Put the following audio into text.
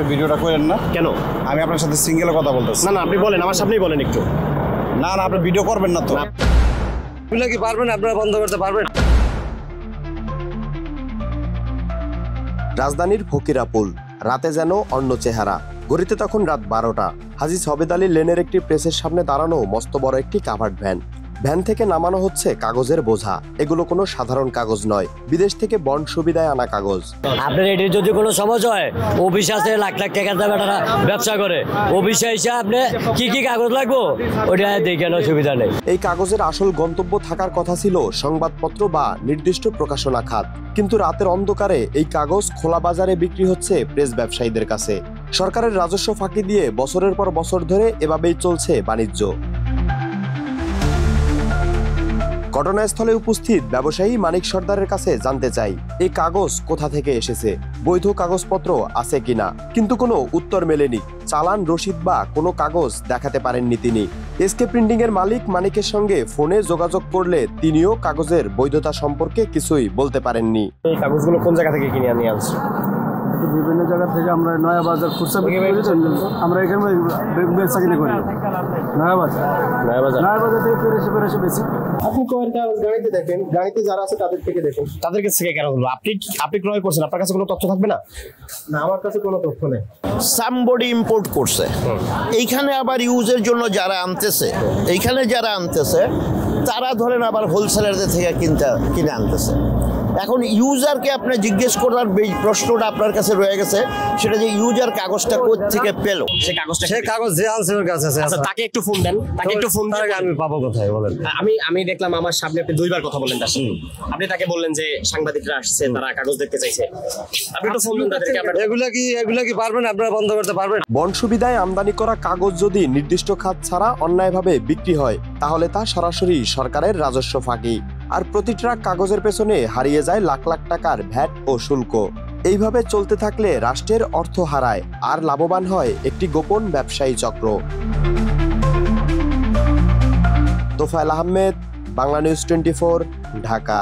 আপনি ভিডিওটা করেন না কেন? আমি আপনার সাথে সিঙ্গেলে কথা বলতেছি। না না, আপনি বলেন, আমার সামনেই বলেন একটু। না না, আপনি ভিডিও করবেন না তো। এগুলো কি পারবেন আপনারা বন্ধ করতে পারবেন? রাজধানীর ফকিরাপুল রাতে যেন অন্য চেহারা। ঘড়িতে তখন রাত 12টা। হাজী সবেদ আলী লেনের একটি প্রেসের সামনে দাঁড়ানো মস্ত বড় একটি কাভার্ড ভ্যান। ভ্যান থেকে নামানো হচ্ছে কাগজের বোঝা। এগুলো কোনো সাধারণ কাগজ নয়, বিদেশ থেকে বন্ড সুবিধায় আনা কাগজ। আপনার এটির যদি কোনো সমস্যা হয়, অফিস আছে, লাখ লাখ টাকা দাম একটা ব্যবসা করে, অফিসে এসে আপনি কি কি কাগজ লাগবো ওটা দেখে সুবিধা নেই। এই কাগজের আসল গন্তব্য থাকার কথা ছিল সংবাদপত্র বা নির্দিষ্ট প্রকাশনা খাত, কিন্তু রাতের অন্ধকারে এই কাগজ খোলা বাজারে বিক্রি হচ্ছে প্রেস ব্যবসায়ীদের কাছে। সরকারের রাজস্ব ফাঁকি দিয়ে বছরের পর বছর ধরে এভাবেই চলছে বাণিজ্য। ঘটনাস্থলে উপস্থিত ব্যবসায়ী মানিক সর্দারের কাছে জানতে চাই এই কাগজ কোথা থেকে এসেছে, বৈধ কাগজপত্র আছে কিনা, কিন্তু কোনো উত্তর মেলেনি। চালান, রসিদ বা কোনো কাগজ দেখাতে পারেননি তিনি। এসকে প্রিন্টিং এর মালিক মানিকের সঙ্গে ফোনে যোগাযোগ করলে তিনিও কাগজের বৈধতা সম্পর্কে কিছুই বলতে পারেননি। এই কাগজগুলো কোন জায়গা থেকে কিনে নিয়ে আসছে? বিভিন্ন জায়গা থেকে আমরা নয়া বাজার খুচরা আমরা এখানে ব্যবসা কিনে করি। নয়া বাজার থেকে পেরেছে বেশি। আপনি কয়ের কাগজ গাড়িতে দেখেন, গাড়িতে যারা আছে তাদের থেকে দেখুন। তাদের কাছ থেকে কেন হলো? আপনি ক্রয় করছেন, আপনার কাছে কোনো তথ্য থাকবে না? না, আমার কাছে কোনো তথ্য নেই। সামবডি ইম্পোর্ট করছে এইখানে, আবার ইউজের জন্য যারা আনতেছে তারা ধরেন আবার হোলসেলারদের থেকে কিনে আনতেছে। এখন ইউজারকে আপনি জিজ্ঞেস করার প্রশ্নটা আপনার কাছে রয়ে গেছে, সেটা যে ইউজার কাগজটা কোথা থেকে পেল। সে কাগজ যে আনছে ওর কাছে আছে। আচ্ছা, তাকে একটু ফোন দেন, আমি পাবো কোথায় বলেন? আমি দেখলাম আমার সামনে আপনি দুইবার কথা বললেন তার সাথে। আপনি তাকে বললেন যে সাংবাদিকরা আসছে, তারা কাগজ দেখতে চাইছে। আপনি একটু ফোন দেন তাদেরকে। এগুলা কি পারবেন আপনারা বন্ধ করতে পারবেন? বন্ড সুবিধায় আমদানি করা কাগজ যদি নির্দিষ্ট খাত ছাড়া অন্যায়ভাবে বিক্রি হয়, তাহলে তা সরাসরি সরকারের রাজস্ব ফাঁকি। আর প্রতি ট্রাক কাগজের পেছনে হারিয়ে যায় লাখ লাখ টাকার ভ্যাট ও শুল্ক। এইভাবে চলতে থাকলে রাষ্ট্রের অর্থ হারায় আর লাভবান হয় একটি গোপন ব্যবসায়ী চক্র। তোফায়েল আহমেদ, বাংলা নিউজ 24, ঢাকা।